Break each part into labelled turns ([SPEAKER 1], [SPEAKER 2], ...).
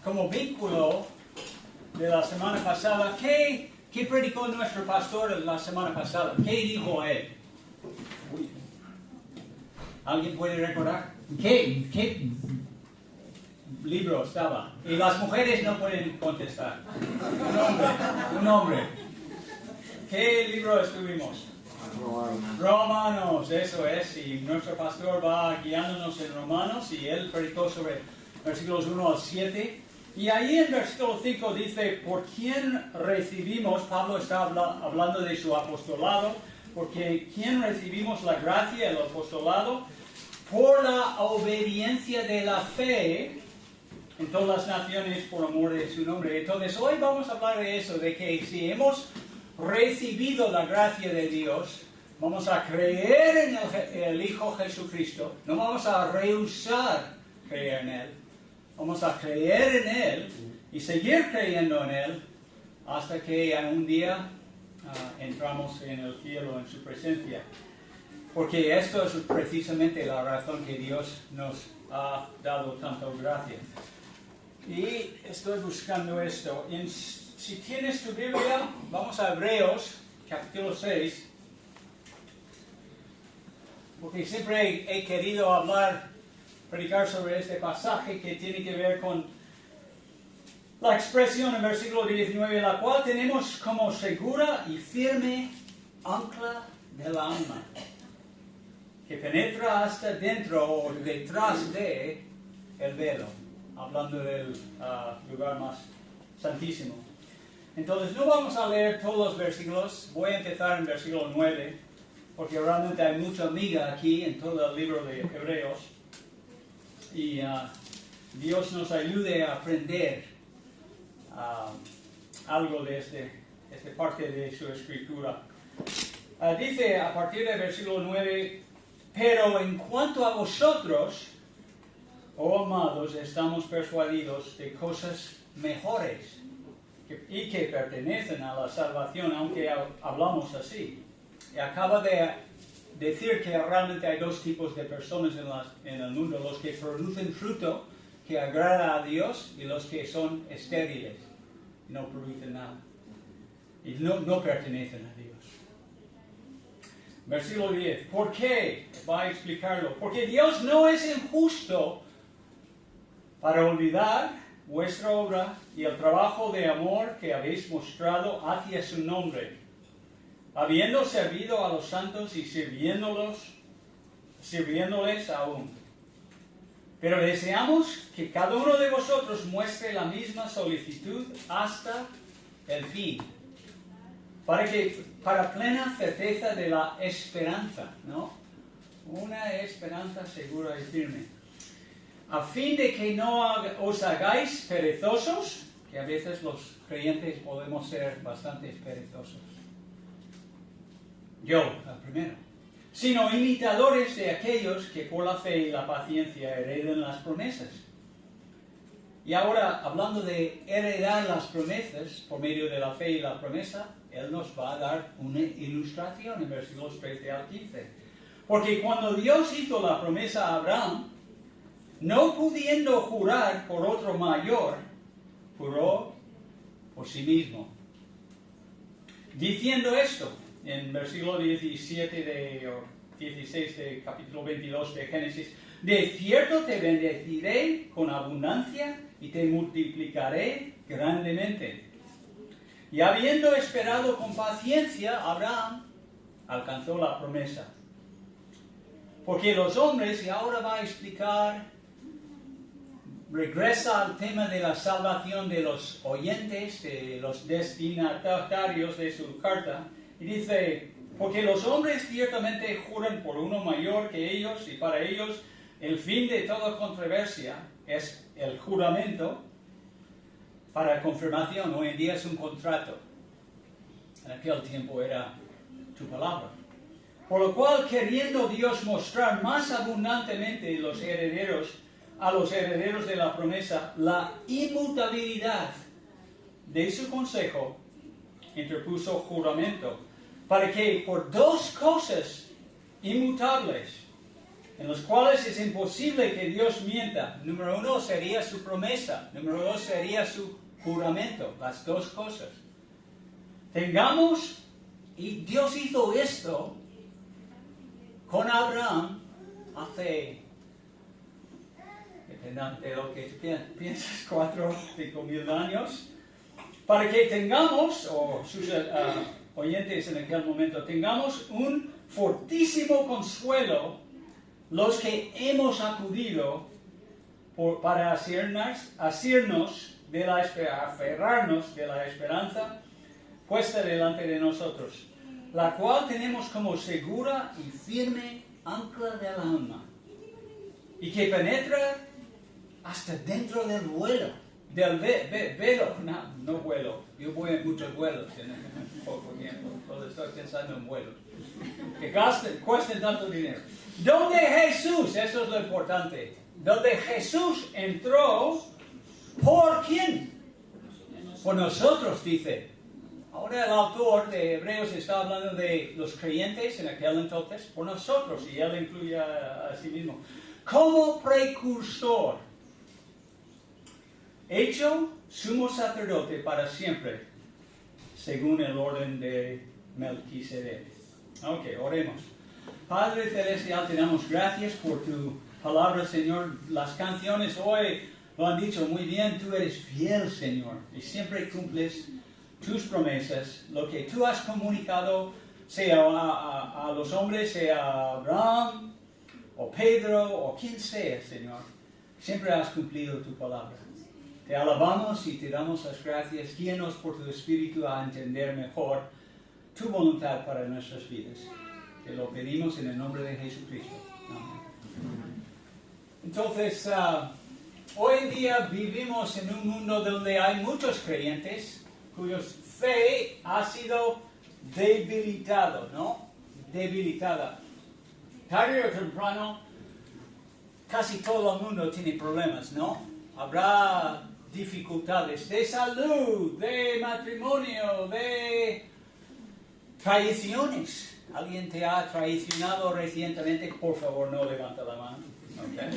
[SPEAKER 1] como vínculo de la semana pasada, ¿qué predicó nuestro pastor la semana pasada? ¿Qué dijo a él? ¿Alguien puede recordar? ¿Qué libro estaba? Y las mujeres no pueden contestar. Un hombre. ¿Qué libro estuvimos? Romanos, eso es. Y nuestro pastor va guiándonos en Romanos y él predicó sobre versículos 1 al 7. Y ahí en versículo 5 dice, ¿por quién recibimos? Pablo está hablando de su apostolado. Porque ¿quién recibimos la gracia, el apostolado? Por la obediencia de la fe en todas las naciones por amor de su nombre. Entonces hoy vamos a hablar de eso, de que si hemos recibido la gracia de Dios, vamos a creer en el Hijo Jesucristo, no vamos a rehusar creer en Él, vamos a creer en Él y seguir creyendo en Él hasta que un día entramos en el cielo, en su presencia. Porque esto es precisamente la razón que Dios nos ha dado tanta gracia. Y estoy buscando esto. Si tienes tu Biblia, vamos a Hebreos, capítulo 6. Porque siempre he querido predicar sobre este pasaje que tiene que ver con la expresión en versículo 19, la cual tenemos como segura y firme ancla del alma, que penetra hasta dentro o detrás de el velo, hablando del lugar más santísimo. Entonces no vamos a leer todos los versículos, voy a empezar en versículo 9, porque realmente hay mucha miga aquí en todo el libro de Hebreos, y Dios nos ayude a aprender algo de esta parte de su escritura. Dice a partir del versículo 9, pero en cuanto a vosotros, oh amados, estamos persuadidos de cosas mejores y que pertenecen a la salvación, aunque hablamos así. Y acaba de decir que realmente hay dos tipos de personas en el mundo, los que producen fruto que agrada a Dios y los que son estériles, no producen nada y no pertenecen a Dios. Versículo 10. ¿Por qué? Va a explicarlo. Porque Dios no es injusto para olvidar vuestra obra y el trabajo de amor que habéis mostrado hacia su nombre, habiendo servido a los santos y sirviéndoles aún. Pero deseamos que cada uno de vosotros muestre la misma solicitud hasta el fin, para plena certeza de la esperanza, ¿no? Una esperanza segura y firme. A fin de que no os hagáis perezosos, que a veces los creyentes podemos ser bastante perezosos. Yo, el primero. Sino imitadores de aquellos que por la fe y la paciencia hereden las promesas. Y ahora, hablando de heredar las promesas por medio de la fe y la promesa, Él nos va a dar una ilustración en versículos 13 al 15. Porque cuando Dios hizo la promesa a Abraham, no pudiendo jurar por otro mayor, juró por sí mismo. Diciendo esto, en versículo 17 o 16 de capítulo 22 de Génesis, de cierto te bendeciré con abundancia y te multiplicaré grandemente. Y habiendo esperado con paciencia, Abraham alcanzó la promesa. Porque los hombres, y ahora va a explicar, regresa al tema de la salvación de los oyentes, de los destinatarios de su carta, y dice, porque los hombres ciertamente juran por uno mayor que ellos, y para ellos el fin de toda controversia es el juramento para confirmación. Hoy en día es un contrato. En aquel tiempo era tu palabra. Por lo cual, queriendo Dios mostrar más abundantemente a los herederos de la promesa, la inmutabilidad de su consejo, interpuso juramento, para que por dos cosas inmutables, en los cuales es imposible que Dios mienta. Número 1 sería su promesa. Número 2 sería su juramento. Las dos cosas. Tengamos, y Dios hizo esto con Abraham hace, depende de lo que piensas, 4 o 5 mil años, para que tengamos, o sus oyentes en aquel momento, tengamos un fortísimo consuelo los que hemos acudido para asirnos de aferrarnos de la esperanza puesta delante de nosotros, la cual tenemos como segura y firme ancla del alma, y que penetra hasta dentro del velo, no vuelo, yo voy en muchos vuelos en poco tiempo, entonces estoy pensando en vuelos, que cuesten tanto dinero. Donde Jesús, eso es lo importante, donde Jesús entró, ¿por quién? Por nosotros, dice. Ahora el autor de Hebreos está hablando de los creyentes en aquel entonces, por nosotros, y él incluye a sí mismo. Como precursor, hecho sumo sacerdote para siempre, según el orden de Melquisedec. Ok, oremos. Padre Celestial, te damos gracias por tu palabra, Señor. Las canciones hoy lo han dicho muy bien. Tú eres fiel, Señor, y siempre cumples tus promesas. Lo que tú has comunicado, sea a los hombres, sea Abraham, o Pedro, o quien sea, Señor, siempre has cumplido tu palabra. Te alabamos y te damos las gracias. Guíanos por tu Espíritu a entender mejor tu voluntad para nuestras vidas. Te lo pedimos en el nombre de Jesucristo. Amén. Entonces, hoy en día vivimos en un mundo donde hay muchos creyentes cuya fe ha sido debilitada, ¿no? Debilitada. Tarde o temprano, casi todo el mundo tiene problemas, ¿no? Habrá dificultades de salud, de matrimonio, de traiciones. ¿Alguien te ha traicionado recientemente? Por favor, no levanta la mano. Okay.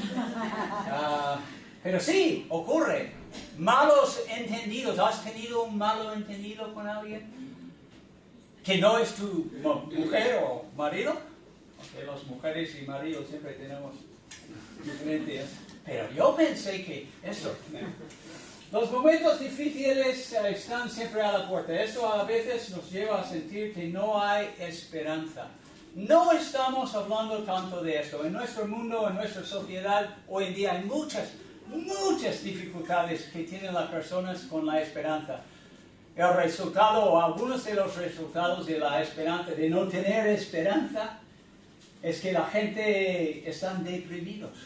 [SPEAKER 1] Pero sí, ocurre. Malos entendidos. ¿Has tenido un malo entendido con alguien que no es tu mujer o marido? Okay, las mujeres y maridos siempre tenemos diferencias. Pero yo pensé que eso... Los momentos difíciles están siempre a la puerta. Eso a veces nos lleva a sentir que no hay esperanza. No estamos hablando tanto de esto. En nuestro mundo, en nuestra sociedad, hoy en día hay muchas dificultades que tienen las personas con la esperanza. El resultado, o algunos de los resultados de la esperanza, de no tener esperanza, es que la gente están deprimidos.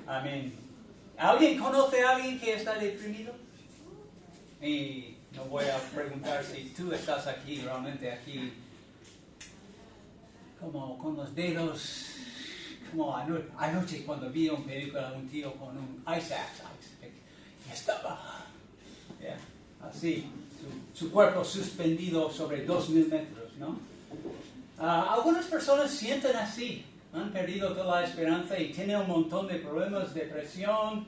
[SPEAKER 1] Amén. ¿Alguien conoce a alguien que está deprimido? Y no voy a preguntar si tú estás aquí, realmente aquí, como con los dedos, como anoche cuando vi una película de un tío con un ice axe, y estaba así, su cuerpo suspendido sobre 2.000 metros, ¿no? Algunas personas sienten así. Han perdido toda la esperanza y tienen un montón de problemas, depresión,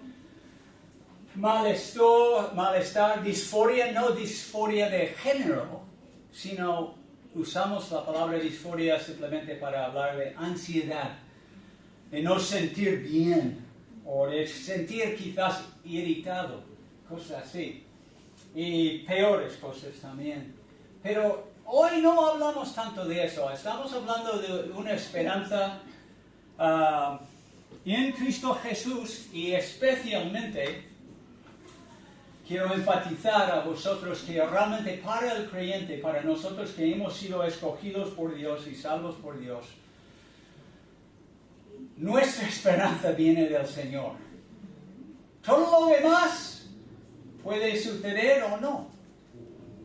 [SPEAKER 1] malestar, disforia, no disforia de género, sino usamos la palabra disforia simplemente para hablar de ansiedad, de no sentir bien, o de sentir quizás irritado, cosas así, y peores cosas también. Pero hoy no hablamos tanto de eso, estamos hablando de una esperanza en Cristo Jesús, y especialmente quiero enfatizar a vosotros que realmente para el creyente, para nosotros que hemos sido escogidos por Dios y salvos por Dios, nuestra esperanza viene del Señor. Todo lo demás puede suceder o no,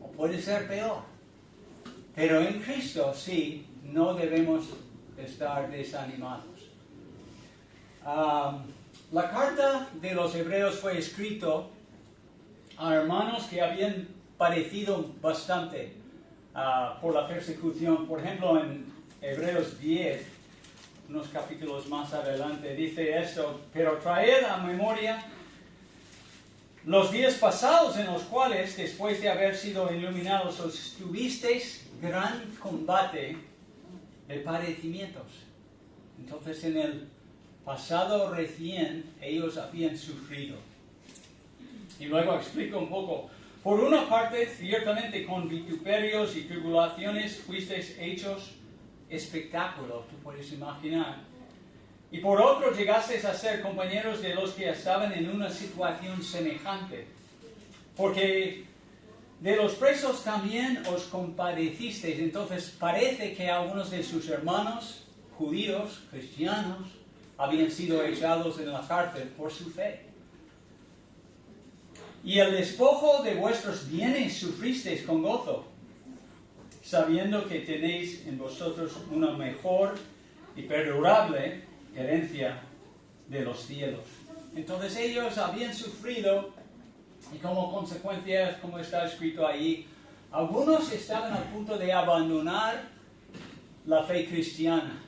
[SPEAKER 1] o puede ser peor. Pero en Cristo sí, no debemos estar desanimados. La carta de los Hebreos fue escrita a hermanos que habían padecido bastante por la persecución. Por ejemplo, en Hebreos 10 unos capítulos más adelante, dice esto: pero traed a memoria los días pasados en los cuales, después de haber sido iluminados, os tuvisteis gran combate de padecimientos. Entonces, en el pasado recién, ellos habían sufrido. Y luego explico un poco. Por una parte, ciertamente con vituperios y tribulaciones fuisteis hechos espectáculo, tú puedes imaginar. Y por otro, llegasteis a ser compañeros de los que estaban en una situación semejante. Porque de los presos también os compadecisteis. Entonces parece que algunos de sus hermanos judíos, cristianos, habían sido echados en la cárcel por su fe. Y el despojo de vuestros bienes sufristeis con gozo, sabiendo que tenéis en vosotros una mejor y perdurable herencia de los cielos. Entonces ellos habían sufrido, y como consecuencia, como está escrito ahí, algunos estaban a punto de abandonar la fe cristiana.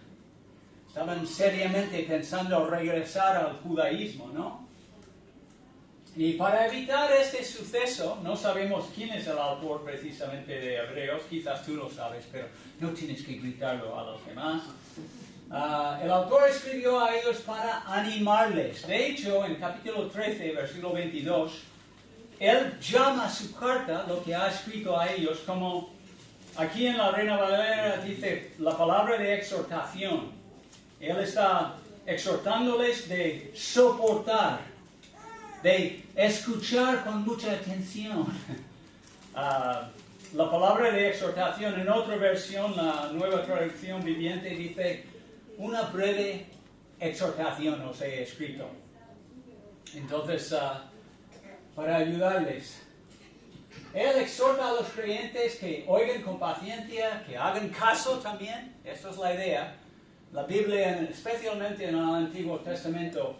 [SPEAKER 1] Estaban seriamente pensando regresar al judaísmo, ¿no? Y para evitar este suceso, no sabemos quién es el autor precisamente de Hebreos, quizás tú lo sabes, pero no tienes que gritarlo a los demás. El autor escribió a ellos para animarles. De hecho, en capítulo 13, versículo 22, él llama su carta, lo que ha escrito a ellos, como aquí en la Reina Valera dice la palabra de exhortación. Él está exhortándoles de soportar, de escuchar con mucha atención. La palabra de exhortación, en otra versión, la Nueva Traducción Viviente, dice una breve exhortación os he escrito. Entonces, para ayudarles, él exhorta a los creyentes que oigan con paciencia, que hagan caso también. Esta es la idea. La Biblia, especialmente en el Antiguo Testamento,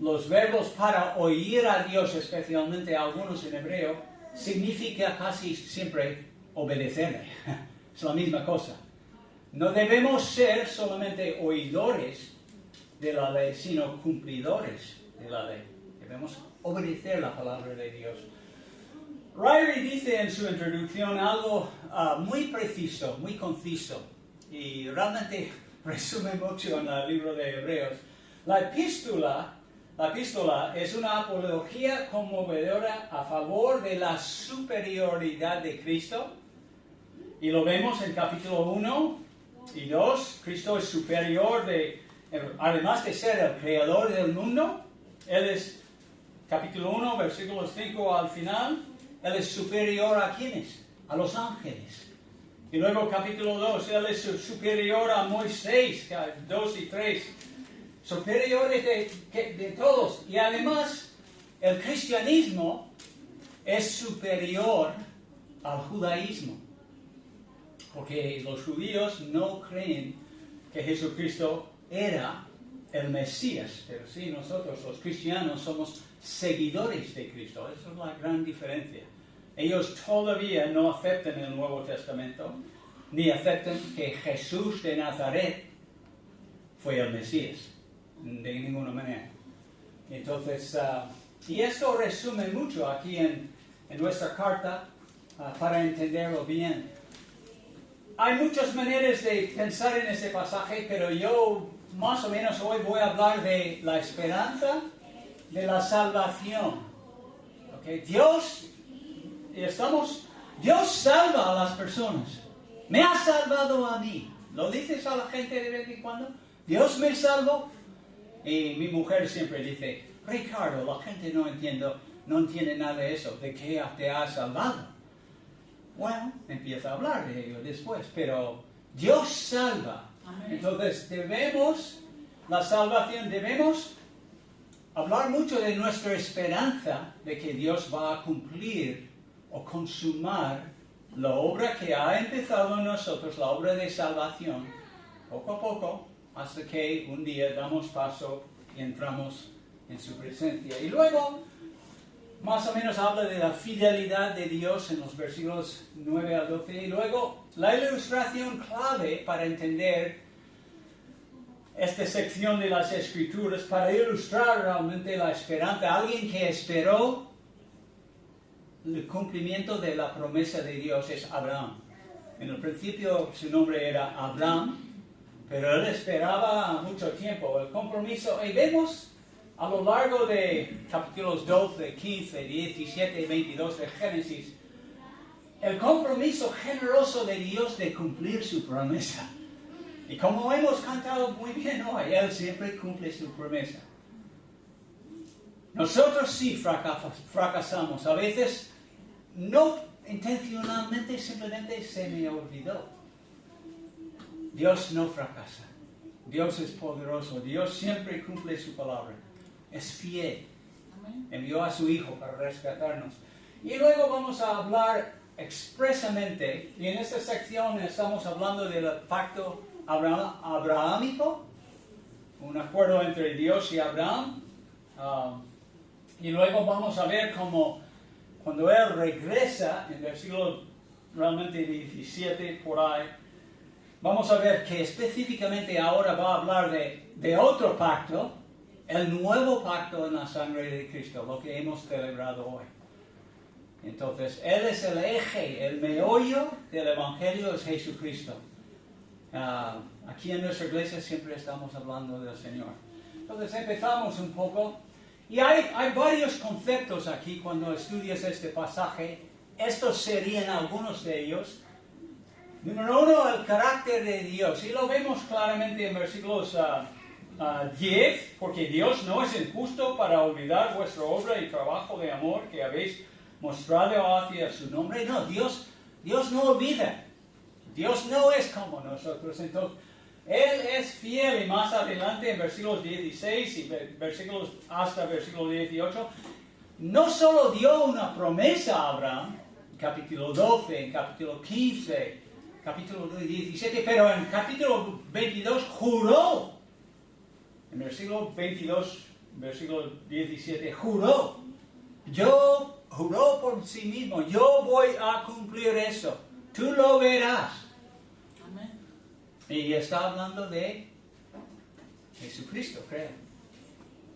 [SPEAKER 1] los verbos para oír a Dios, especialmente algunos en hebreo, significa casi siempre obedecerle. Es la misma cosa. No debemos ser solamente oidores de la ley, sino cumplidores de la ley. Debemos obedecer la palabra de Dios. Ryrie dice en su introducción algo muy preciso, muy conciso, y realmente resume mucho en el libro de Hebreos. La epístola es una apología conmovedora a favor de la superioridad de Cristo. Y lo vemos en capítulo 1 y 2. Cristo es superior, además de ser el creador del mundo. Él es, capítulo 1, versículos 5 al final, Él es superior a ¿quiénes? A los ángeles. Y luego capítulo 2, Él es superior a Moisés, 2 y 3. Superiores de todos. Y además, el cristianismo es superior al judaísmo. Porque los judíos no creen que Jesucristo era el Mesías. Pero sí, nosotros los cristianos somos seguidores de Cristo. Esa es la gran diferencia. Ellos todavía no aceptan el Nuevo Testamento, ni aceptan que Jesús de Nazaret fue el Mesías. De ninguna manera. Entonces, y esto resume mucho aquí en nuestra carta para entenderlo bien. Hay muchas maneras de pensar en este pasaje, pero yo más o menos hoy voy a hablar de la esperanza de la salvación. ¿Okay? Dios salva a las personas. Me ha salvado a mí. ¿Lo dices a la gente de vez en cuando? Dios me salvó. Y mi mujer siempre dice, Ricardo, la gente no entiende nada de eso, de que te ha salvado. Bueno, empieza a hablar de ello después, pero Dios salva. Amén. Entonces debemos hablar mucho de nuestra esperanza de que Dios va a cumplir o consumar la obra que ha empezado en nosotros, la obra de salvación, poco a poco, hasta que un día damos paso y entramos en su presencia. Y luego, más o menos habla de la fidelidad de Dios en los versículos 9 al 12. Y luego, la ilustración clave para entender esta sección de las Escrituras para ilustrar realmente la esperanza. Alguien que esperó el cumplimiento de la promesa de Dios es Abraham. En el principio su nombre era Abraham, pero él esperaba mucho tiempo el compromiso. Y vemos a lo largo de capítulos 12, 15, 17 y 22 de Génesis, el compromiso generoso de Dios de cumplir su promesa. Y como hemos cantado muy bien hoy, Él siempre cumple su promesa. Nosotros sí fracasamos. A veces no intencionalmente, simplemente se me olvidó. Dios no fracasa. Dios es poderoso. Dios siempre cumple su palabra. Es fiel. Envió a su Hijo para rescatarnos. Y luego vamos a hablar expresamente, y en esta sección estamos hablando del pacto abrahámico, un acuerdo entre Dios y Abraham. Y luego vamos a ver cómo cuando él regresa, en versículo realmente 17 por ahí, vamos a ver que específicamente ahora va a hablar de otro pacto, el nuevo pacto en la sangre de Cristo, lo que hemos celebrado hoy. Entonces, Él es el eje, el meollo del Evangelio es Jesucristo. Aquí en nuestra iglesia siempre estamos hablando del Señor. Entonces empezamos un poco. Y hay varios conceptos aquí cuando estudias este pasaje. Estos serían algunos de ellos. Número uno, el carácter de Dios. Y lo vemos claramente en versículos 10. Porque Dios no es injusto para olvidar vuestra obra y trabajo de amor que habéis mostrado hacia su nombre. No, Dios no olvida. Dios no es como nosotros. Entonces, Él es fiel. Y más adelante en versículos 16 y versículos hasta versículo 18, no solo dio una promesa a Abraham, en capítulo 12, en capítulo 15, capítulo 17, pero en capítulo 22 juró. En versículo 22, versículo 17, juró. Juró por sí mismo, yo voy a cumplir eso. Tú lo verás. Amén. Y está hablando de Jesucristo, creo,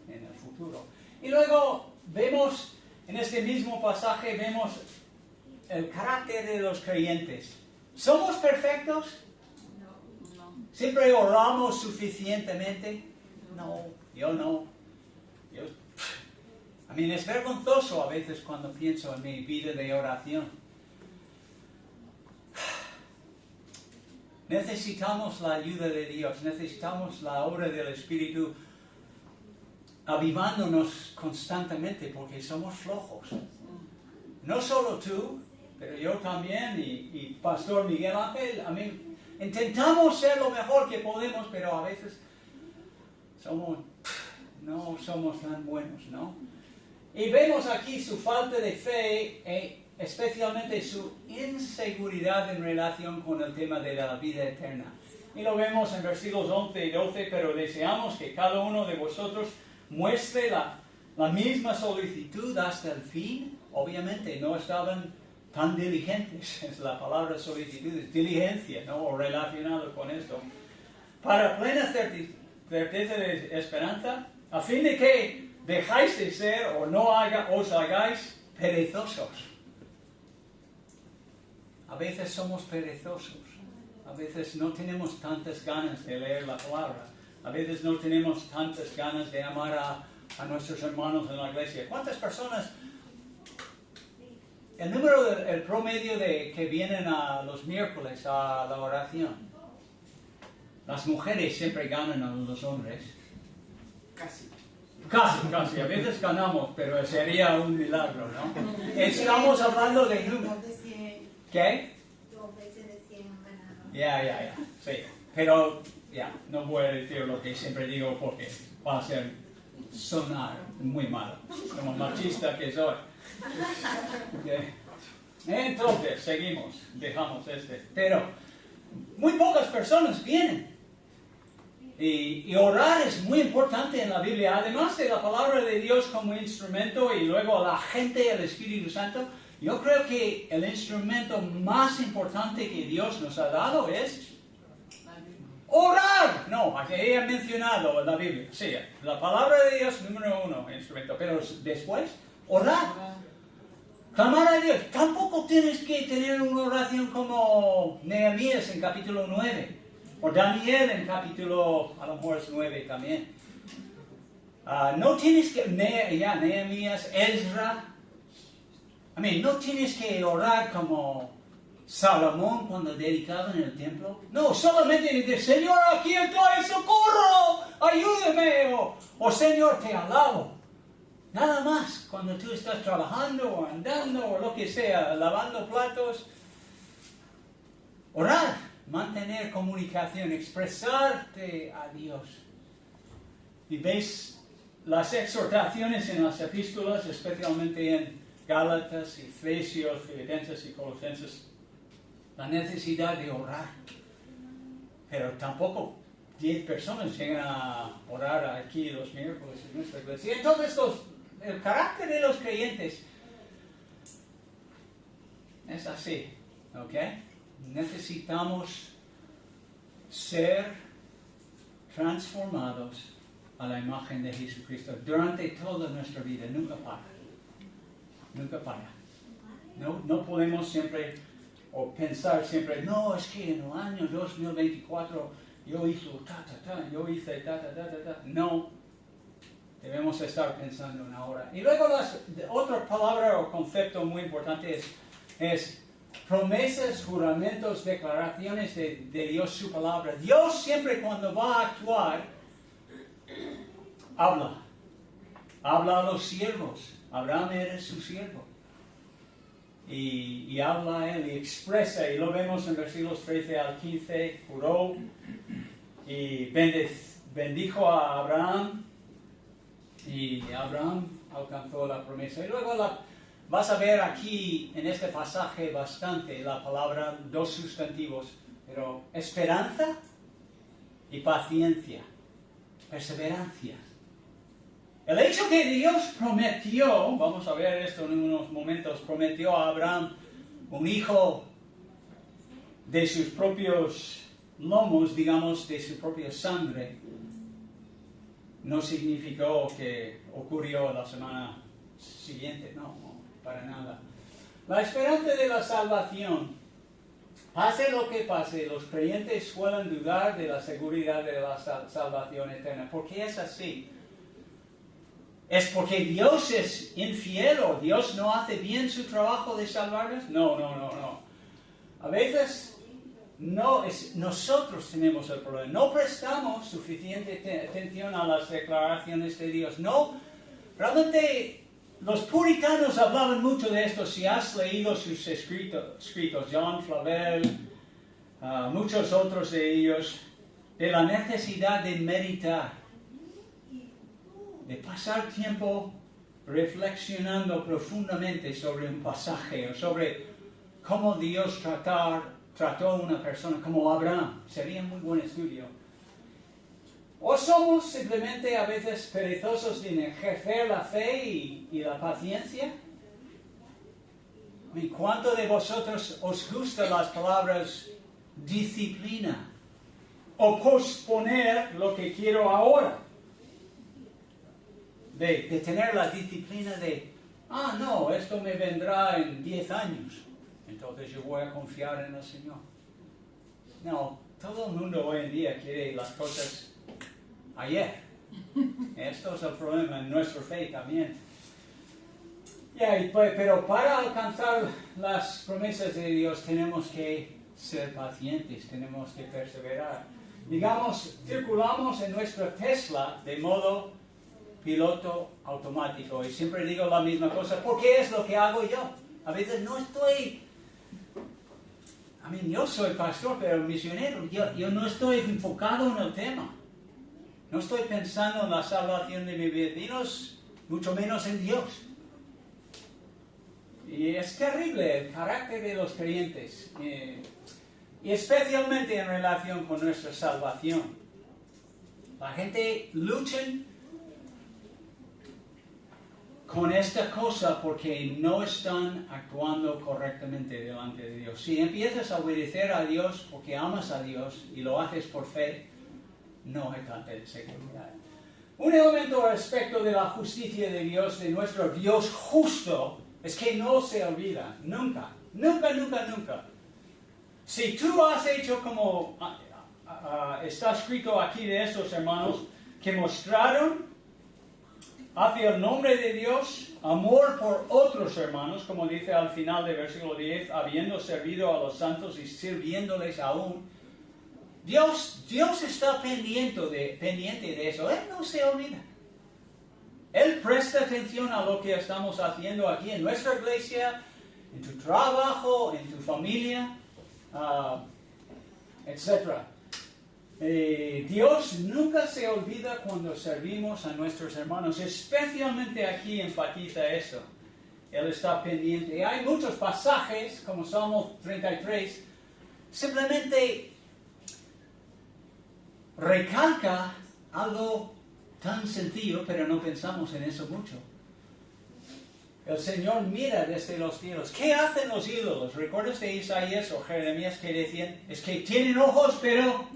[SPEAKER 1] en el futuro. Y luego vemos, en este mismo pasaje, vemos el carácter de los creyentes. ¿Somos perfectos? No. ¿Siempre oramos suficientemente? No, yo no. Es vergonzoso a veces cuando pienso en mi vida de oración. Necesitamos la ayuda de Dios, necesitamos la obra del Espíritu avivándonos constantemente porque somos flojos. No solo tú, pero yo también y Pastor Miguel Ángel. Intentamos ser lo mejor que podemos, pero a veces no somos tan buenos, ¿no? Y vemos aquí su falta de fe, especialmente su inseguridad en relación con el tema de la vida eterna. Y lo vemos en versículos 11 y 12, pero deseamos que cada uno de vosotros muestre la misma solicitud hasta el fin. Obviamente no estaban tan diligentes, es la palabra solicitud, es diligencia, ¿no? O relacionado con esto. Para plena certeza de esperanza, a fin de que dejáis de ser o no os hagáis perezosos. A veces somos perezosos. A veces no tenemos tantas ganas de leer la palabra. A veces no tenemos tantas ganas de amar a nuestros hermanos en la iglesia. ¿Cuántas personas? El promedio de que vienen a los miércoles a la oración. Las mujeres siempre ganan a los hombres. Casi. A veces ganamos, pero sería un milagro, ¿no? Estamos hablando de números. ¿Qué?
[SPEAKER 2] 2 veces de 100 han ganado.
[SPEAKER 1] Ya. Sí. Pero, no voy a decir lo que siempre digo porque va a sonar muy mal, como machista que soy. Okay. Entonces, seguimos, dejamos Pero, muy pocas personas vienen. Y orar es muy importante en la Biblia, además de la palabra de Dios como instrumento y luego la gente, el Espíritu Santo. Yo creo que el instrumento más importante que Dios nos ha dado es orar. No, aquí he mencionado en la Biblia. Sí, la palabra de Dios, número 1, instrumento. Pero después, orar. Clamar a Dios. Tampoco tienes que tener una oración como Nehemías en capítulo 9. O Daniel en capítulo, a lo mejor es 9 también. No tienes que, Nehemías, Ezra. No tienes que orar como Salomón cuando dedicaban el templo. No, solamente decir, Señor, aquí estoy, socorro, ayúdame. O Señor, te alabo. Nada más, cuando tú estás trabajando o andando o lo que sea, lavando platos. Orar, mantener comunicación, expresarte a Dios. Y veis las exhortaciones en las epístolas, especialmente en Gálatas, Efesios, Filipenses y Colosenses, la necesidad de orar. Pero tampoco 10 personas llegan a orar aquí los miércoles en nuestra iglesia. Entonces el carácter de los creyentes es así, ¿ok? Necesitamos ser transformados a la imagen de Jesucristo durante toda nuestra vida. Nunca para. Nunca para. No podemos siempre, o pensar siempre, no, es que en el año 2024 yo hice yo hice No. Debemos estar pensando en ahora. Y luego otra palabra o concepto muy importante es promesas, juramentos, declaraciones de Dios, su palabra. Dios siempre cuando va a actuar, habla. Habla a los siervos. Abraham era su siervo. Y habla a él y expresa, y lo vemos en versículos 13 al 15, juró y bendijo a Abraham. Y Abraham alcanzó la promesa. Y luego vas a ver aquí en este pasaje bastante la palabra, dos sustantivos, pero esperanza y paciencia, perseverancia. El hecho que Dios prometió, vamos a ver esto en unos momentos, prometió a Abraham un hijo de sus propios lomos, digamos, de su propia sangre, no significó que ocurrió la semana siguiente, no, para nada. La esperanza de la salvación, pase lo que pase, los creyentes suelen dudar de la seguridad de la salvación eterna. ¿Por qué es así? ¿Es porque Dios es infiel o Dios no hace bien su trabajo de salvarnos? No. A veces nosotros tenemos el problema. No prestamos suficiente atención a las declaraciones de Dios. No, realmente los puritanos hablaban mucho de esto. Si has leído sus escritos, John Flavel, muchos otros de ellos, de la necesidad de meditar, de pasar tiempo reflexionando profundamente sobre un pasaje o sobre cómo Dios trató a una persona como Abraham. Sería un muy buen estudio. ¿O somos simplemente a veces perezosos en ejercer la fe y la paciencia? ¿Cuánto de vosotros os gustan las palabras disciplina o posponer lo que quiero ahora? De tener la disciplina de, no, esto me vendrá en 10 años. Entonces yo voy a confiar en el Señor. No, todo el mundo hoy en día quiere las cosas ayer. Esto es el problema en nuestra fe también. Pero para alcanzar las promesas de Dios tenemos que ser pacientes, tenemos que perseverar. Digamos, circulamos en nuestra Tesla de modo piloto automático. Y siempre digo la misma cosa, porque es lo que hago yo. A veces no estoy... yo soy pastor, pero misionero. Yo no estoy enfocado en el tema. No estoy pensando en la salvación de mis vecinos, mucho menos en Dios. Y es terrible el carácter de los creyentes. Y especialmente en relación con nuestra salvación. La gente lucha con esta cosa porque no están actuando correctamente delante de Dios. Si empiezas a obedecer a Dios porque amas a Dios y lo haces por fe, no hay tanta seguridad. Un elemento respecto de la justicia de Dios, de nuestro Dios justo, es que no se olvida, nunca, nunca, nunca, nunca. Si tú has hecho como está escrito aquí de estos hermanos, que mostraron hacia el nombre de Dios amor por otros hermanos, como dice al final del versículo 10, habiendo servido a los santos y sirviéndoles aún. Dios está pendiente de eso. Él no se olvida. Él presta atención a lo que estamos haciendo aquí en nuestra iglesia, en tu trabajo, en tu familia, etc. Dios nunca se olvida cuando servimos a nuestros hermanos, especialmente aquí enfatiza eso. Él está pendiente. Hay muchos pasajes, como Salmo 33, simplemente recalca algo tan sencillo, pero no pensamos en eso mucho. El Señor mira desde los cielos. ¿Qué hacen los ídolos? ¿Recuerdas de Isaías o Jeremías que decían? Es que tienen ojos, pero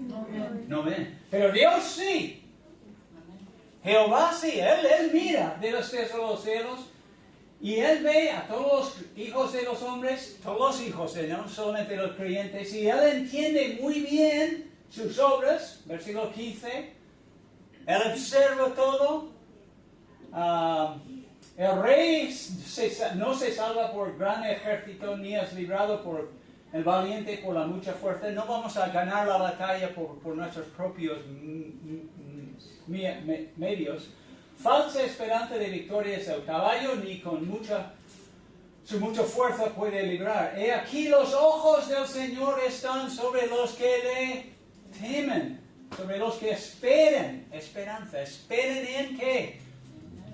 [SPEAKER 1] no ven. Pero Dios sí. Jehová sí. Él mira desde los cielos y Él ve a todos los hijos de los hombres, todos los hijos, no solamente los creyentes, y Él entiende muy bien sus obras. Versículo 15. Él observa todo. El rey no se salva por gran ejército, ni es librado por el valiente por la mucha fuerza. No vamos a ganar la batalla por nuestros propios medios. Falsa esperanza de victoria es el caballo, ni con su mucha fuerza puede librar. He aquí los ojos del Señor están sobre los que le temen, sobre los que esperen esperanza. ¿Esperen en qué?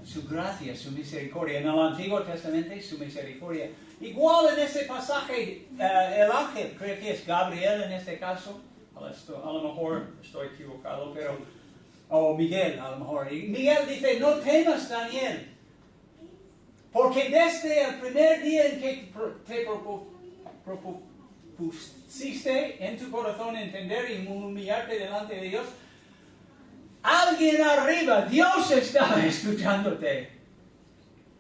[SPEAKER 1] Su gracia, su misericordia. En el Antiguo Testamento, su misericordia. Igual en ese pasaje, el ángel, creo que es Gabriel en este caso, a lo mejor estoy equivocado, pero, o Miguel a lo mejor. Y Miguel dice, no temas, Daniel, porque desde el primer día en que te propusiste en tu corazón entender y humillarte delante de Dios, alguien arriba, Dios estaba escuchándote.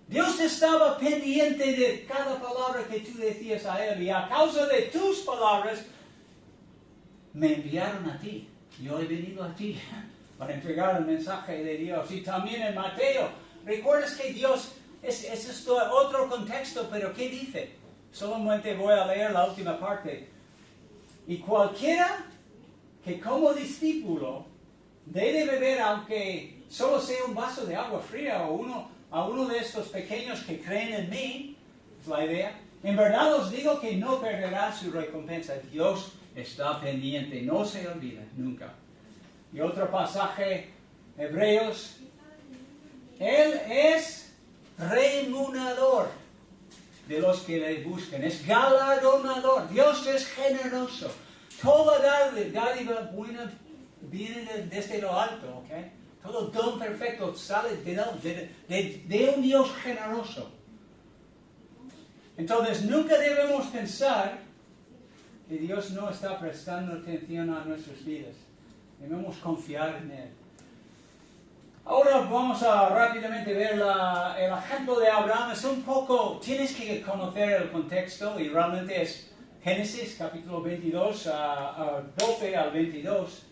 [SPEAKER 1] Dios estaba pendiente de cada palabra que tú decías a Él. Y a causa de tus palabras, me enviaron a ti. Yo he venido a ti para entregar el mensaje de Dios. Y también en Mateo, ¿recuerdas que Dios, es otro contexto, pero ¿qué dice? Solamente voy a leer la última parte. Y cualquiera que como discípulo debe beber, aunque solo sea un vaso de agua fría o a uno de estos pequeños que creen en mí, es la idea. En verdad os digo que no perderá su recompensa. Dios está pendiente, no se olvida nunca. Y otro pasaje, Hebreos, Él es remunerador de los que le buscan, es galardonador. Dios es generoso. Toda dádiva buena viene desde lo alto, ¿ok? Todo don perfecto sale de un Dios generoso. Entonces, nunca debemos pensar que Dios no está prestando atención a nuestras vidas. Debemos confiar en Él. Ahora vamos a rápidamente ver el ejemplo de Abraham. Es un poco, tienes que conocer el contexto y realmente es Génesis capítulo 22, 12 al 22.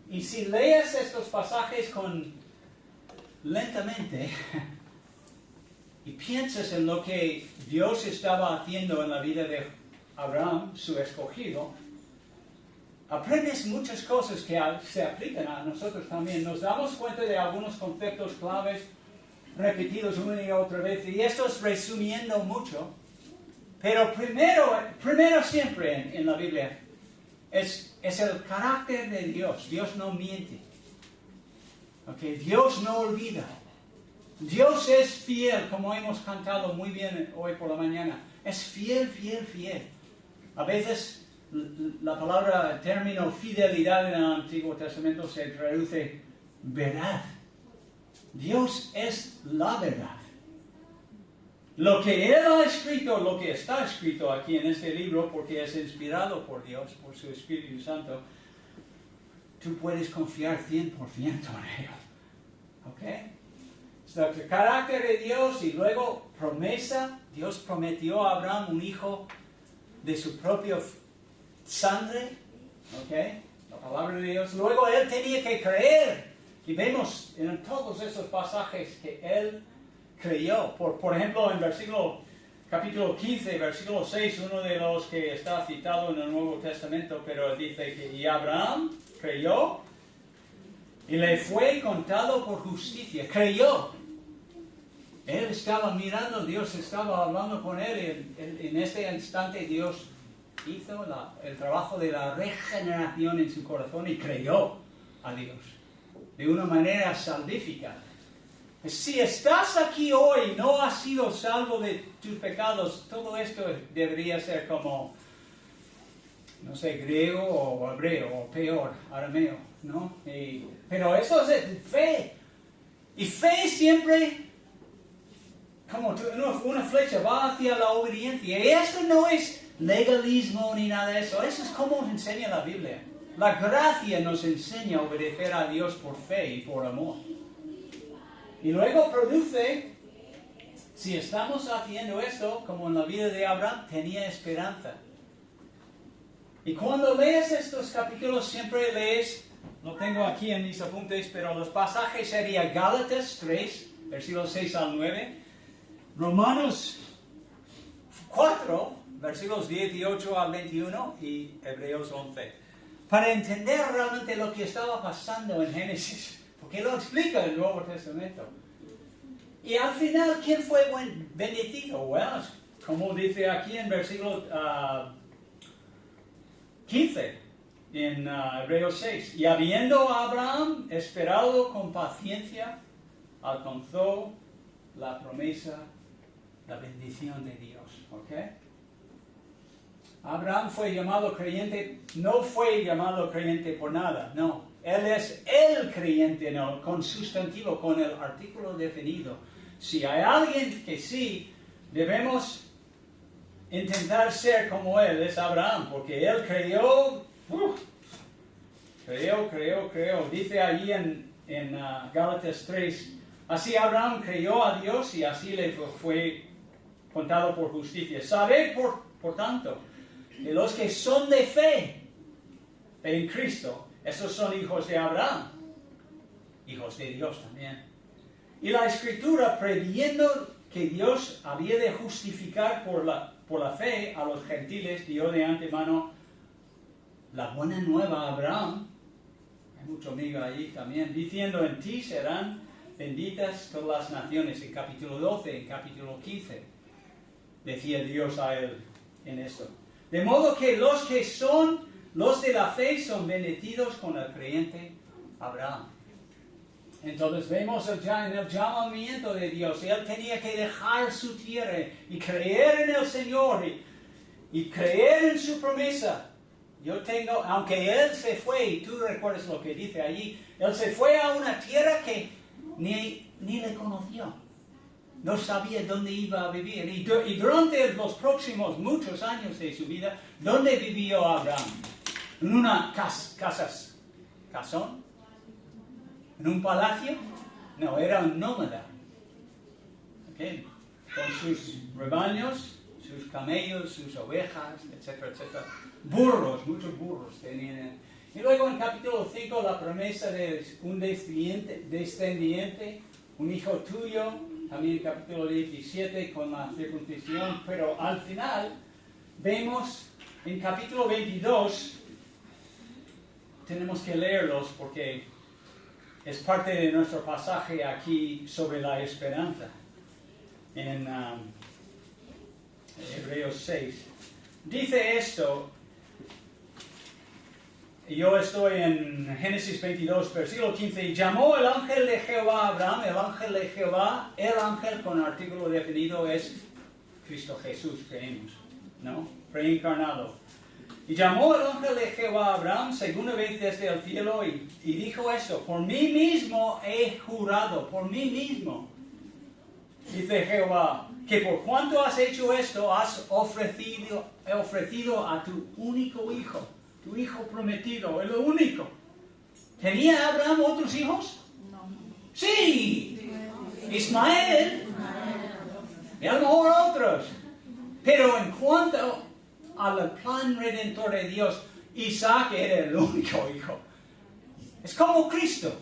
[SPEAKER 1] Y si lees estos pasajes lentamente y piensas en lo que Dios estaba haciendo en la vida de Abraham, su escogido, aprendes muchas cosas que se aplican a nosotros también. Nos damos cuenta de algunos conceptos claves repetidos una y otra vez, y esto es resumiendo mucho, pero primero siempre en la Biblia es el carácter de Dios. Dios no miente. Okay. Dios no olvida. Dios es fiel, como hemos cantado muy bien hoy por la mañana. Es fiel, fiel, fiel. A veces la palabra, término fidelidad en el Antiguo Testamento se traduce verdad. Dios es la verdad. Lo que Él ha escrito, lo que está escrito aquí en este libro, porque es inspirado por Dios, por su Espíritu Santo, tú puedes confiar 100% en ello. ¿Ok? El carácter de Dios y luego promesa. Dios prometió a Abraham un hijo de su propia sangre. ¿Ok? La palabra de Dios. Luego él tenía que creer. Y vemos en todos esos pasajes que él creyó. Por ejemplo, en capítulo 15, versículo 6, uno de los que está citado en el Nuevo Testamento, pero dice que y Abraham creyó y le fue contado por justicia. Creyó. Él estaba mirando, Dios estaba hablando con él y en este instante Dios hizo el trabajo de la regeneración en su corazón y creyó a Dios de una manera salvífica. Si estás aquí hoy y no has sido salvo de tus pecados, todo esto debería ser como, no sé, griego o hebreo, o peor, arameo, ¿no? Pero eso es fe. Y fe siempre, como una flecha, va hacia la obediencia. Y eso no es legalismo ni nada de eso. Eso es como nos enseña la Biblia. La gracia nos enseña a obedecer a Dios por fe y por amor. Y luego produce, si estamos haciendo esto, como en la vida de Abraham, tenía esperanza. Y cuando lees estos capítulos, siempre lees, lo tengo aquí en mis apuntes, pero los pasajes serían Gálatas 3, versículos 6 al 9, Romanos 4, versículos 18 al 21 y Hebreos 11. Para entender realmente lo que estaba pasando en Génesis, porque lo explica el Nuevo Testamento. Y al final, ¿quién fue bendecido? Bueno, como dice aquí en versículo 15, en Hebreos 6. Y habiendo Abraham esperado con paciencia, alcanzó la promesa, la bendición de Dios. ¿Ok? Abraham fue llamado creyente, no fue llamado creyente por nada, no. Él es el creyente, no, con sustantivo, con el artículo definido. Si hay alguien que sí, debemos intentar ser como él, es Abraham, porque él creyó, creyó. Dice allí en Gálatas 3, así Abraham creyó a Dios y así le fue contado por justicia. Sabed, por tanto, que los que son de fe en Cristo, esos son hijos de Abraham, hijos de Dios también. Y la Escritura, previendo que Dios había de justificar por la fe a los gentiles, dio de antemano la buena nueva a Abraham, hay mucho amigo allí también, diciendo, en ti serán benditas todas las naciones, en capítulo 12, en capítulo 15, decía Dios a él en esto. De modo que los que son los de la fe son bendecidos con el creyente Abraham. Entonces vemos ya en el llamamiento de Dios, él tenía que dejar su tierra y creer en el Señor y creer en su promesa. Aunque él se fue, y tú recuerdas lo que dice allí, él se fue a una tierra que ni le conoció. No sabía dónde iba a vivir. Y durante los próximos muchos años de su vida, ¿dónde vivió Abraham? ¿En una casón? ¿En un palacio? No, era un nómada. ¿Okay? Con sus rebaños, sus camellos, sus ovejas, etcétera, etcétera. Muchos burros tenían. Y luego en capítulo 5 la promesa de un descendiente, un hijo tuyo. También en capítulo 17 con la circuncisión. Pero al final vemos en capítulo 22, tenemos que leerlos porque es parte de nuestro pasaje aquí sobre la esperanza. En Hebreos 6. Dice esto, yo estoy en Génesis 22, versículo 15, y llamó el ángel de Jehová a Abraham, el ángel de Jehová, el ángel con artículo definido es Cristo Jesús, creemos, ¿no? Preencarnado. Y llamó el ángel de Jehová a Abraham segunda vez desde el cielo y dijo esto: por mí mismo he jurado, por mí mismo. Dice Jehová, que por cuanto has hecho esto, has ofrecido a tu único hijo, tu hijo prometido, el único. ¿Tenía Abraham otros hijos?
[SPEAKER 3] No.
[SPEAKER 1] Sí, Ismael, y a lo mejor otros. Pero en cuanto al plan redentor de Dios, Isaac era el único hijo. Es como Cristo.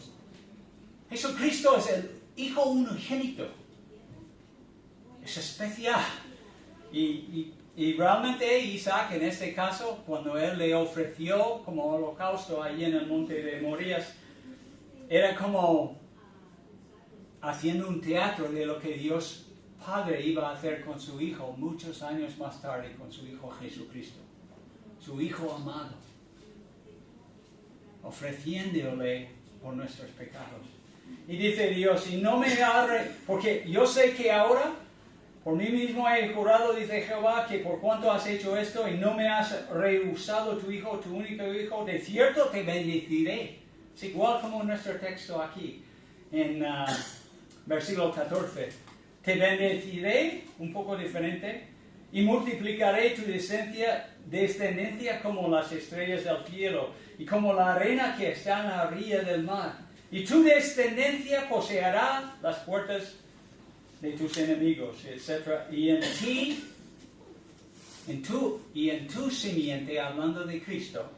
[SPEAKER 1] Jesucristo es el hijo unigénito. Es especial. Y realmente Isaac, en este caso, cuando él le ofreció como holocausto allí en el monte de Morías, era como haciendo un teatro de lo que Dios Padre iba a hacer con su hijo muchos años más tarde, con su hijo Jesucristo, su hijo amado, ofreciéndole por nuestros pecados. Y dice Dios, y no me porque yo sé que ahora, por mí mismo he jurado, dice Jehová, que por cuanto has hecho esto y no me has rehusado tu hijo, tu único hijo, de cierto te bendeciré. Es igual como en nuestro texto aquí, en versículo 14. Te bendeciré, un poco diferente, y multiplicaré tu descendencia como las estrellas del cielo, y como la arena que está en la orilla del mar. Y tu descendencia poseerá las puertas de tus enemigos, etc. Y en tu simiente, hablando de Cristo,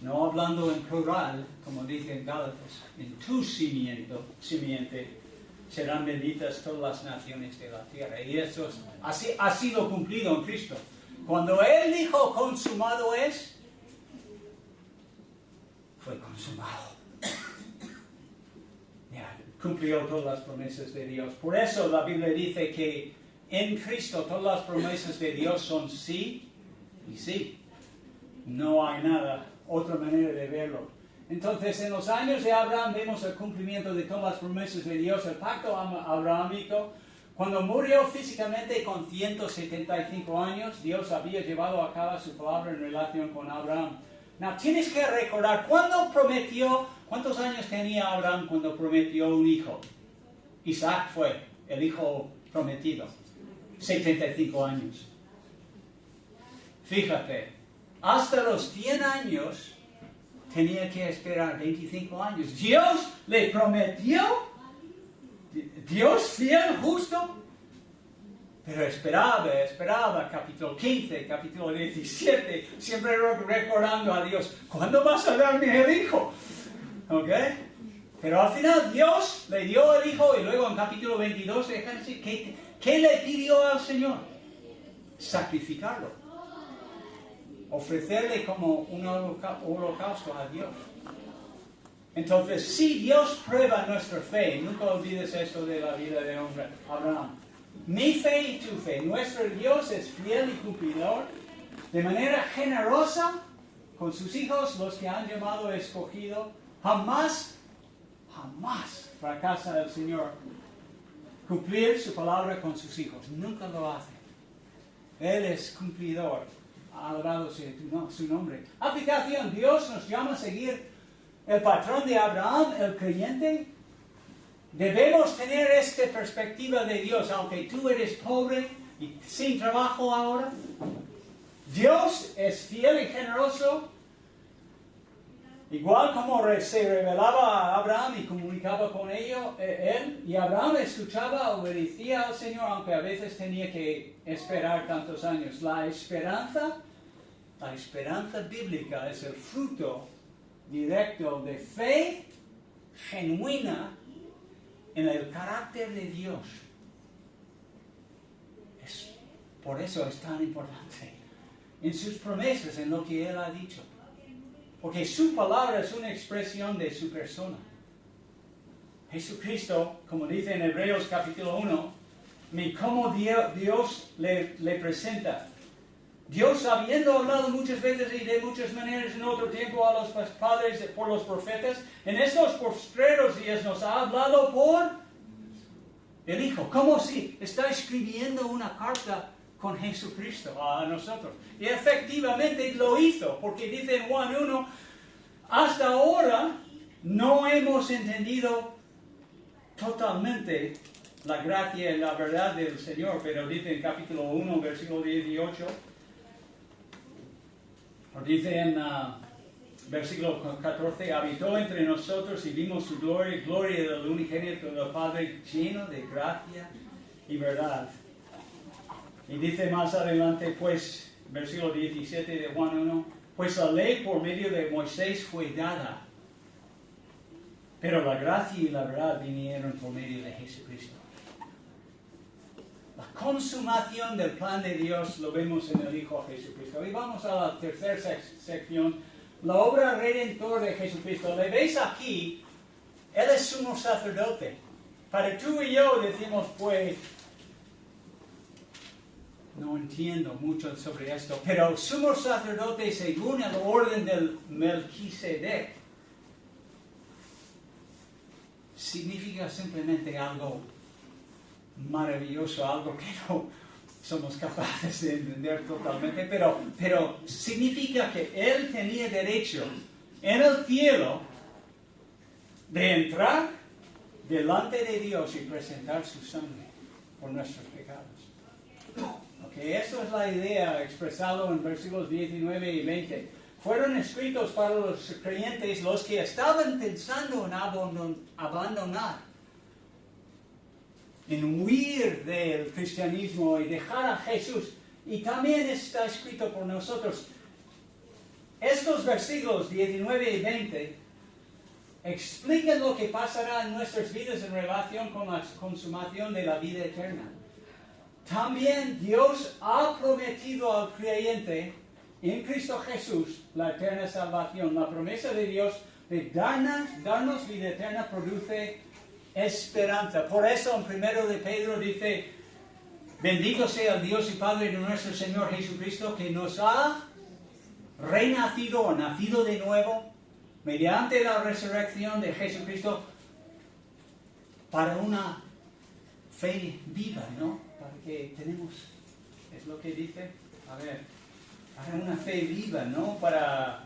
[SPEAKER 1] no hablando en plural, como dice en Gálatas, en tu simiente, serán benditas todas las naciones de la tierra. Y eso así ha sido cumplido en Cristo. Cuando Él dijo consumado es, fue consumado. Ya, cumplió todas las promesas de Dios. Por eso la Biblia dice que en Cristo todas las promesas de Dios son sí y sí. No hay nada, otra manera de verlo. Entonces, en los años de Abraham vemos el cumplimiento de todas las promesas de Dios, el pacto abrahámico. Cuando murió físicamente con 175 años, Dios había llevado a cabo su palabra en relación con Abraham. Now, tienes que recordar, ¿cuántos años tenía Abraham cuando prometió un hijo? Isaac fue el hijo prometido. 75 años. Fíjate, hasta los 100 años tenía que esperar 25 años. Dios le prometió, Dios fiel, justo, pero esperaba, capítulo 15, capítulo 17, siempre recordando a Dios, ¿cuándo vas a darme el hijo? ¿Ok? Pero al final Dios le dio el hijo y luego en capítulo 22, ¿qué le pidió al Señor? Sacrificarlo. Ofrecerle como un holocausto a Dios. Entonces, si Dios prueba nuestra fe, nunca olvides esto de la vida de Abraham. Mi fe y tu fe, nuestro Dios es fiel y cumplidor, de manera generosa con sus hijos, los que han llamado escogido. Jamás fracasa el Señor cumplir su palabra con sus hijos. Nunca lo hace. Él es cumplidor. Alabado sea su nombre. Aplicación. Dios nos llama a seguir el patrón de Abraham, el creyente. Debemos tener esta perspectiva de Dios, aunque tú eres pobre y sin trabajo ahora. Dios es fiel y generoso, igual como se revelaba a Abraham y comunicaba con él, y Abraham escuchaba, obedecía al Señor, aunque a veces tenía que esperar tantos años. La esperanza bíblica es el fruto directo de fe genuina en el carácter de Dios. Por eso es tan importante. En sus promesas, en lo que Él ha dicho. Porque su palabra es una expresión de su persona. Jesucristo, como dice en Hebreos capítulo 1, cómo Dios le presenta. Dios, habiendo hablado muchas veces y de muchas maneras en otro tiempo a los padres por los profetas, en estos postreros días nos ha hablado por el Hijo. Como si está escribiendo una carta con Jesucristo a nosotros. Y efectivamente lo hizo, porque dice en Juan 1, hasta ahora no hemos entendido totalmente la gracia y la verdad del Señor, pero dice en capítulo 1, versículo 18, o dice en versículo 14, habitó entre nosotros y vimos su gloria, gloria del unigénito del Padre, lleno de gracia y verdad. Y dice más adelante, pues, versículo 17 de Juan 1, pues la ley por medio de Moisés fue dada, pero la gracia y la verdad vinieron por medio de Jesucristo. La consumación del plan de Dios lo vemos en el Hijo Jesucristo. Y vamos a la tercera sección, la obra redentora de Jesucristo. ¿Le veis aquí? Él es sumo sacerdote. Para tú y yo decimos, pues, no entiendo mucho sobre esto, pero sumo sacerdote según el orden del Melquisedec significa simplemente algo maravilloso, algo que no somos capaces de entender totalmente, pero significa que él tenía derecho en el cielo de entrar delante de Dios y presentar su sangre por nuestros pecados. Okay, eso es la idea expresada en versículos 19 y 20. Fueron escritos para los creyentes, los que estaban pensando en abandonar, en huir del cristianismo y dejar a Jesús. Y también está escrito por nosotros. Estos versículos 19 y 20 explican lo que pasará en nuestras vidas en relación con la consumación de la vida eterna. También Dios ha prometido al creyente en Cristo Jesús la eterna salvación. La promesa de Dios de darnos vida eterna produce esperanza. Por eso en 1 de Pedro dice, bendito sea el Dios y Padre de nuestro Señor Jesucristo, que nos ha renacido o nacido de nuevo mediante la resurrección de Jesucristo para una fe viva, ¿no? Para que tenemos, es lo que dice, para una fe viva, ¿no? Para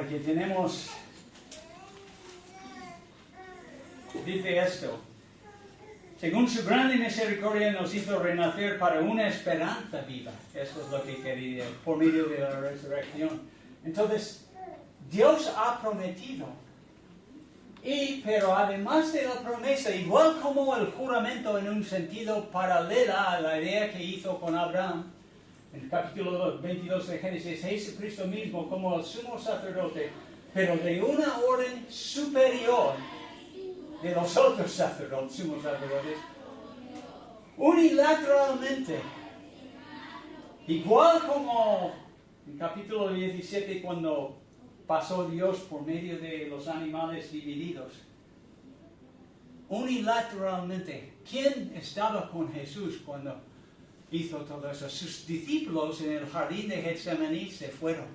[SPEAKER 1] que tenemos, dice esto, según su grande misericordia nos hizo renacer para una esperanza viva. Eso es lo que quería, por medio de la resurrección. Entonces, Dios ha prometido. Pero además de la promesa, igual como el juramento en un sentido paralelo a la idea que hizo con Abraham, en el capítulo 22 de Génesis, Jesucristo mismo como el sumo sacerdote, pero de una orden superior de los otros sacerdotes, sumos sacerdotes, unilateralmente, igual como en el capítulo 17 cuando pasó Dios por medio de los animales divididos. Unilateralmente. ¿Quién estaba con Jesús cuando hizo todo eso? Sus discípulos en el jardín de Getsemaní se fueron.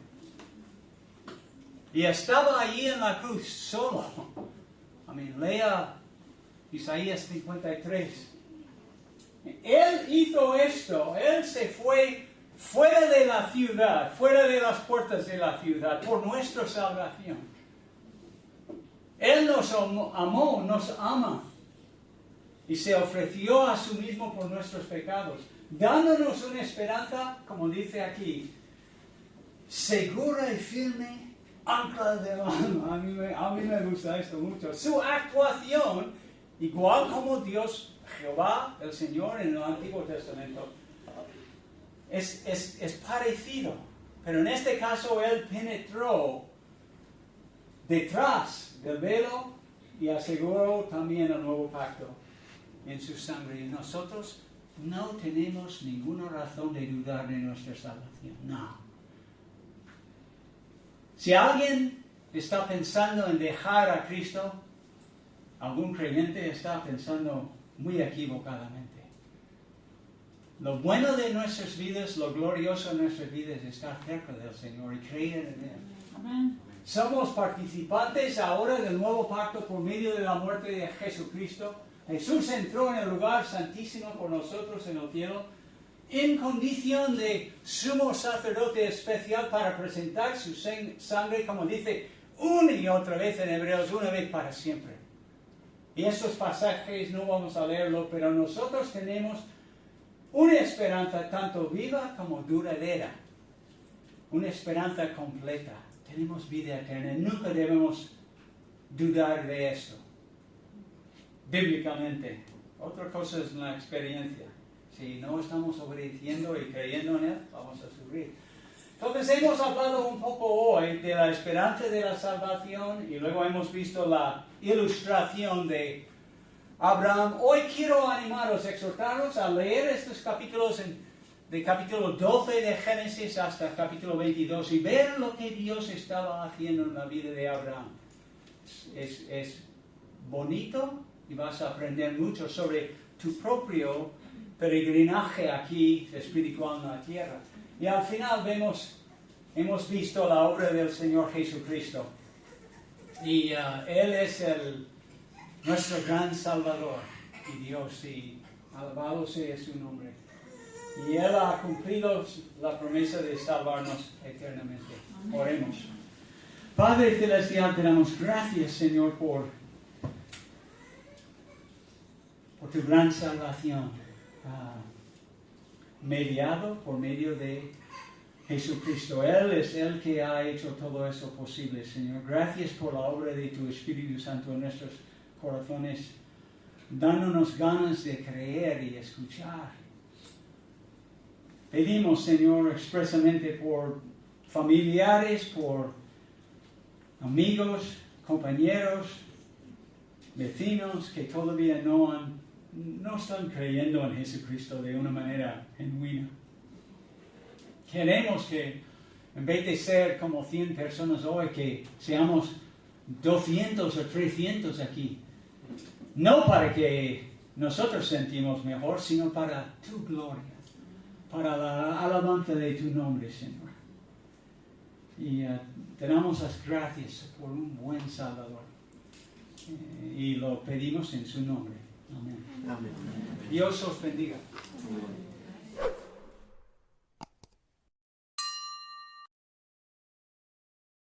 [SPEAKER 1] Y estaba allí en la cruz solo. Lea Isaías 53. Él hizo esto. Él se fue fuera de la ciudad, fuera de las puertas de la ciudad, por nuestra salvación. Él nos amó, nos ama, y se ofreció a sí mismo por nuestros pecados, dándonos una esperanza, como dice aquí, segura y firme, ancla del alma. A mí me gusta esto mucho. Su actuación, igual como Dios, Jehová, el Señor, en el Antiguo Testamento, es parecido, pero en este caso Él penetró detrás del velo y aseguró también el nuevo pacto en su sangre. Y nosotros no tenemos ninguna razón de dudar de nuestra salvación. No. Si alguien está pensando en dejar a Cristo, algún creyente está pensando muy equivocadamente. Lo bueno de nuestras vidas, lo glorioso de nuestras vidas es estar cerca del Señor y creer en Él. Amén. Somos participantes ahora del nuevo pacto por medio de la muerte de Jesucristo. Jesús entró en el lugar santísimo por nosotros en el cielo en condición de sumo sacerdote especial para presentar su sangre, como dice una y otra vez en Hebreos, una vez para siempre. Y estos pasajes no vamos a leerlo, pero nosotros tenemos una esperanza tanto viva como duradera. Una esperanza completa. Tenemos vida eterna. Nunca debemos dudar de esto. Bíblicamente. Otra cosa es la experiencia. Si no estamos obedeciendo y creyendo en Él, vamos a sufrir. Entonces hemos hablado un poco hoy de la esperanza de la salvación y luego hemos visto la ilustración de Abraham. Hoy quiero animaros, exhortaros a leer estos capítulos de capítulo 12 de Génesis hasta capítulo 22 y ver lo que Dios estaba haciendo en la vida de Abraham. Es bonito y vas a aprender mucho sobre tu propio peregrinaje aquí espiritual en la tierra. Y al final hemos visto la obra del Señor Jesucristo. Y Él es nuestro gran Salvador y Dios, y alabado sea su nombre. Y Él ha cumplido la promesa de salvarnos eternamente. Oremos. Padre Celestial, te damos gracias, Señor, por tu gran salvación, mediado por medio de Jesucristo. Él es el que ha hecho todo esto posible, Señor. Gracias por la obra de tu Espíritu Santo en nuestros corazones, dándonos ganas de creer y escuchar. Pedimos, Señor, expresamente por familiares, por amigos, compañeros, vecinos que todavía no están creyendo en Jesucristo de una manera genuina. Queremos que, en vez de ser como 100 personas hoy, que seamos 200 o 300 aquí. No para que nosotros sentimos mejor, sino para tu gloria, para la alabanza de tu nombre, Señor. Y te damos las gracias por un buen Salvador. Y lo pedimos en su nombre. Amén. Amén. Dios os bendiga.